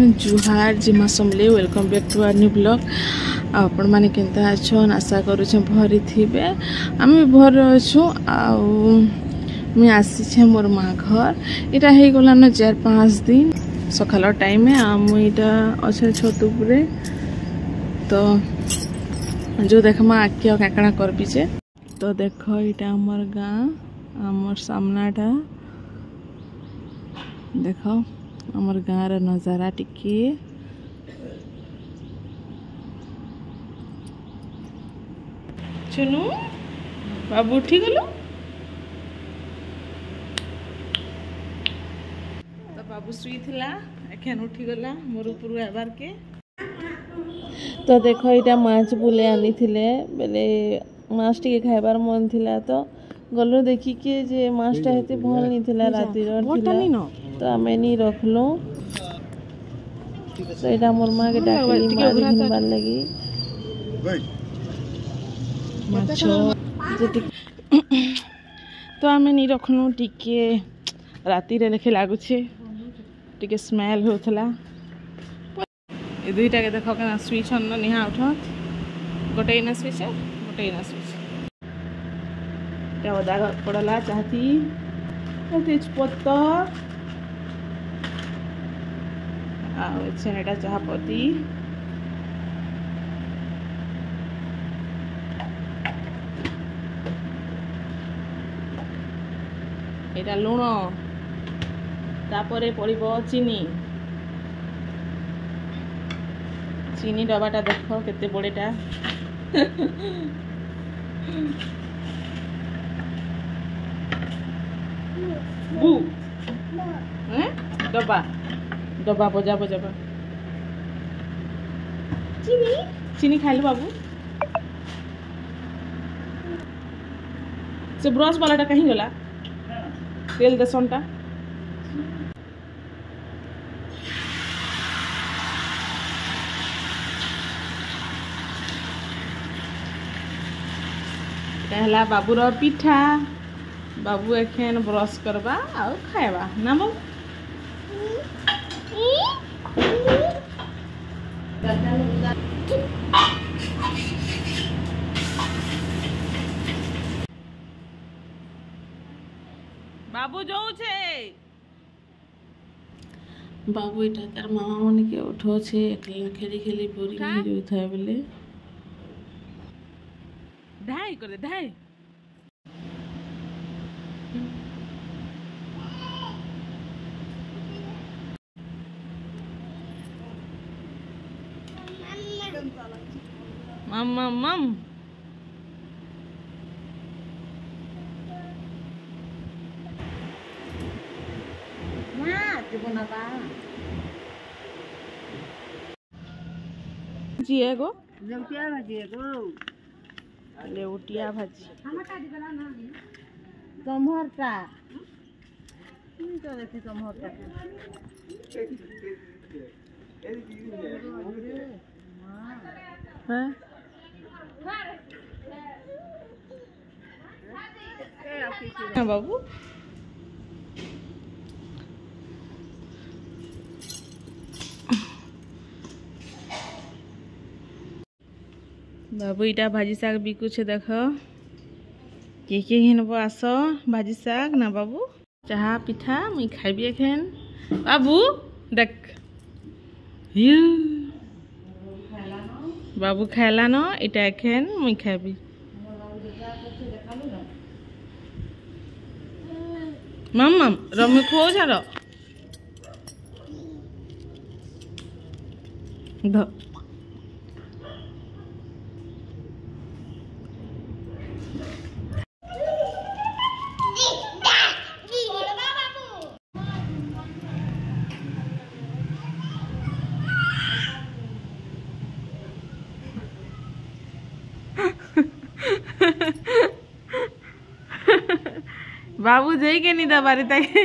Everyone जुहार जिमा समले welcome back to our new blog. आपण माने केनता अछन आशा करूछे भरी थिबे। आम भर अच्छु मुई आसी मोर माँ घर इटा हो गला न 4-5 दिन सकाल टाइम मुईटा अच्छे छत उपरे तो जो देख मा आखि काकड़ा करबी जे तो देख इटा हमर गाँ आमर सामनाटा देख आमर गाँव नजारा टिके चुनू बाबू उठी गलु तो बाबू सुई थिला एखन उठी गला मोर ऊपर आबार के तो देख इटा माछ बुले आनी थिले बेले माछ टिके खाइबार मन थिला तो गलो देखी के जे माछटा हेते भल नहीं थिला राती थिला तो आमे नहीं रखलो तो इटा मोर माँ के डाकली माछ घिनबार लगी तो आमे नहीं रखलु टिके राती रे लेखे लागुछे टिके स्मेल होथला ए दुईटा के देखो केना स्विच ऑन निहा उठत गोटे इना स्विच है गोटे इना स्विच त्या दाग पड़ला चाहती तेजपत्ता छेनेटा चाहपत्ती एटा लुण तापरे पड़िबो चीनी चीनी डबाटा देख केते बड़ेटा बू डब्बा डब्बा बजा बजाबा चीनी चीनी खाइलु बाबू से ब्रश वालाटा कहीं गला तेल देसनटा पहला बाबूर पिठा बाबू एखन ब्रश करबा और खाएबा ना मो बाबू जो छे बाबू इटा तार मामा मन के उठो छे एकला खेली खेली बोरी नहीं जो था बेले ढाई कर दे ढाई मम मम मम जी गो लेउटिया भाजी गो लेउटिया भाजी तमहरटा तो देखी तमहरटा हां हां बाबू बाबू इटा भाजी साग बिकु छे देख के हिनबो आस भाजी साग ना बाबू चाहा पिठा मुई खाइबी एखन बाबू देख बाबू खाइला न इटा एखन मुई खाइबी मम मम रमे खो झार ध बाबू जई के नहीं दबारे ताके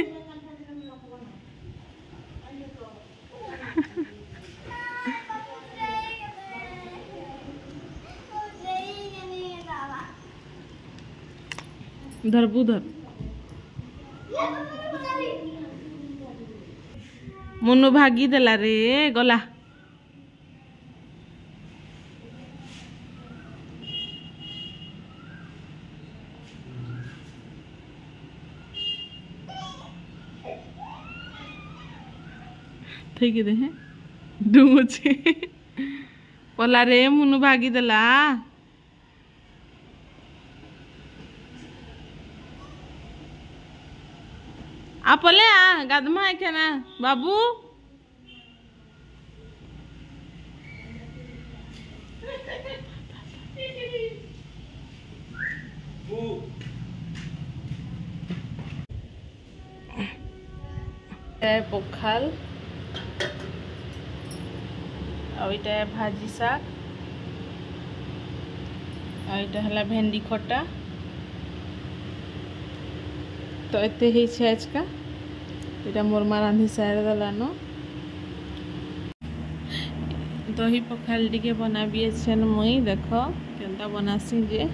धर बुधर मुनु भागी देला रे गला ठीक है देहे डुमुचे पला रे मुनु भागी देला आपले आ गादमा है क्या ना बाबू पखाल आईटा भाजी शाक आईटा हला भेंडी खटा तो एते ही छे आज का इटा मोर मा रांधी साइड दलान दही पखाल टिके बनाबी छेन मुई देख केनता बनासी जे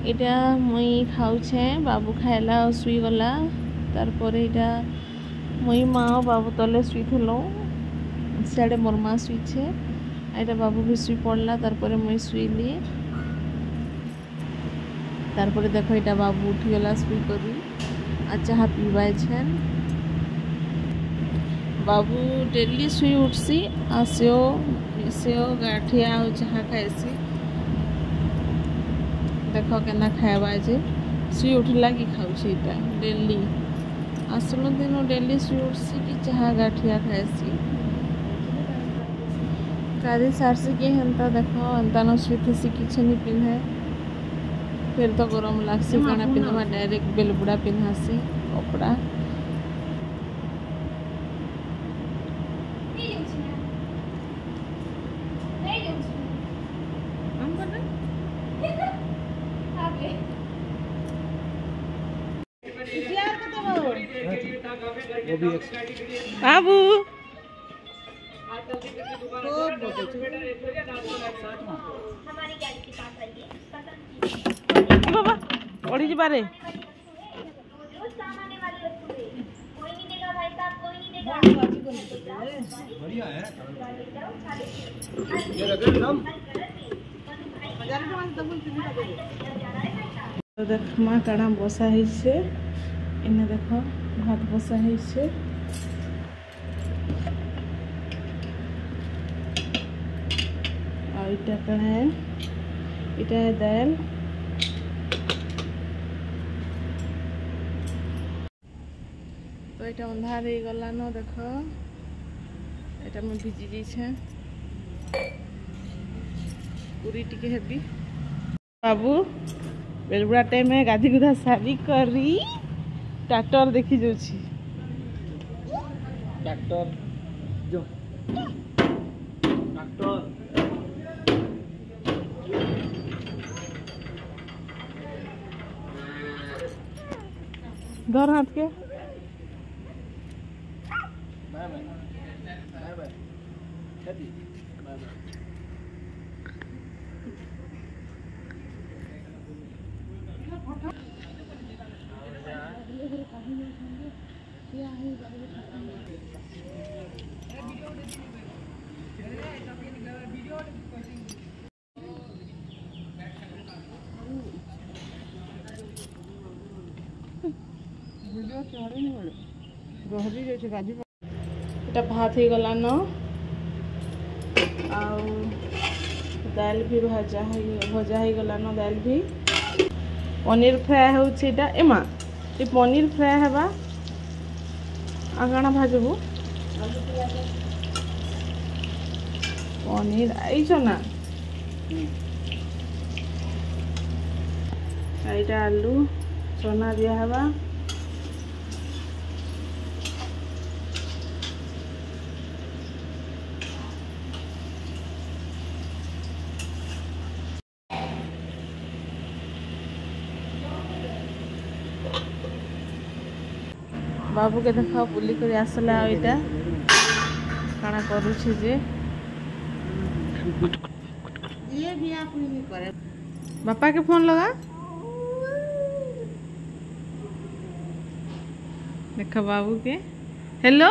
इटा मुई खाऊछे बाबू खाइला और सुई गला तार पर इटा मुई माँ और बाबू तले सुई थलो सियाड़े मोर माँ सुईछे आइटा बाबू भी सुई पड़ला तार पर मुई सुईली तार पर देखो इटा बाबू उठी गला सुई करी आ चाहा पीबाय छेन बाबू डेली सुई उठसी आ सेओ गाठिया और चाहा खाएसी देखो केना खाएबा जे सुई उठला कि खाऊछी इटा डेली आसलो दिन डेली सुई उठसी कि चाहा गाठिया खाएसी कादी सारसी के हंता देखो हंता न सुई थसी किछ नि पिन्हे फिर तो गरम लागसी काना पिन्हवा डायरेक्ट बेलबुड़ा पिन्हासी कपड़ा बाबू बाबा ओढ़ी जी बारे बढ़िया है देख माँ काढ़ा बसा है इन्हें देखो भात बसा है इटा कड़ा है इटा है दाल तो इटा अंधार हो गला न देख इटा मैं भिजी जाइछे पूरी टिके हेबी बाबू बेलबुड़ा टाइम में गाधी गुधा सारी करी ट्रैक्टर देखी जाउछि ट्रैक्टर जो ट्रैक्टर धर हाथ के bye bye bye bye happy bye bye photo এটা ভাত হয়ে গলা ন ଆଉ दाल भी भजा हो गला न दाल भी पनीर फ्राए होउछि एटा एमा ए पनीर फ्राए हेबा आगाना भाजबू पनीर आइछ ना एटा आलू सोना दिया हेबा बाबू के देखा बुली कर आसला इटा काना करूछि जे ये भी आप नहीं करे पापा के फोन लगा देखा बाबू के हेलो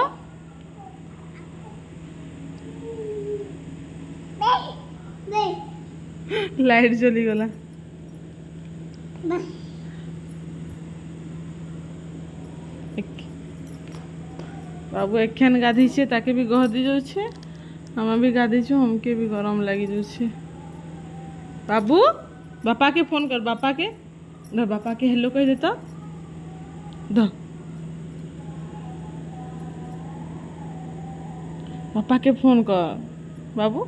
लाइट जली गला बाबू एखन गाधी छे ताके भी गहदी जो छे हम भी गाधी छु हमके भी गरम लगी जो छे बाबू बापा के फोन कर बापा के न बापा के हेलो कह देता द पापा के फोन कर बाबू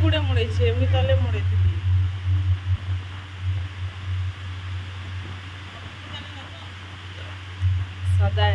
गुड़े मुड़े छे भी तले मुड़े थी सदा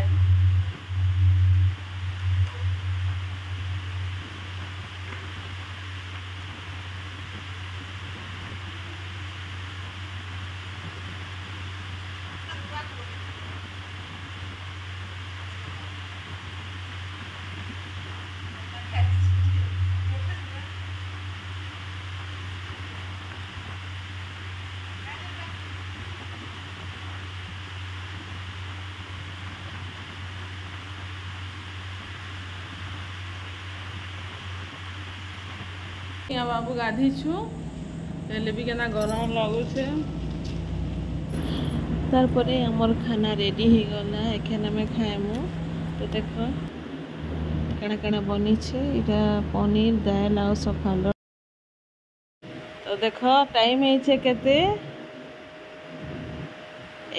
बाबू गाधी छु भी केना गरम लगुचे तारपरे हमर खाना रेडी हो गला एखन हमें खाएमु तो देखो कणा कणा बनी छे इटा पनीर दाल आ सफालो तो देखो टाइम है छे केते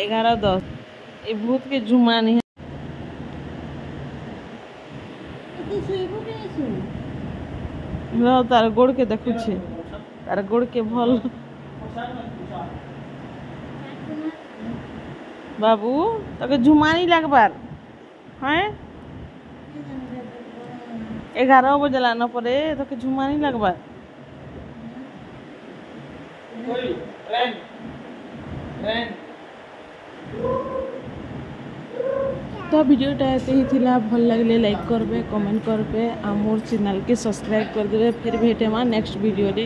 11:10 ए भूत के जुमा नहीं तार गोड़ के देखु छे तार गोड़ के भल बाबू तके झुमानी लगबार हैं 11 बजे लाना पड़े तके झुमानी लगबार तो वीडियोटा ऐसे ही थिला भल लगले लाइक करबे कमेंट करबे आ मोर चैनल के सब्सक्राइब कर देबे फिर भेटे नेक्स्ट वीडियो रे।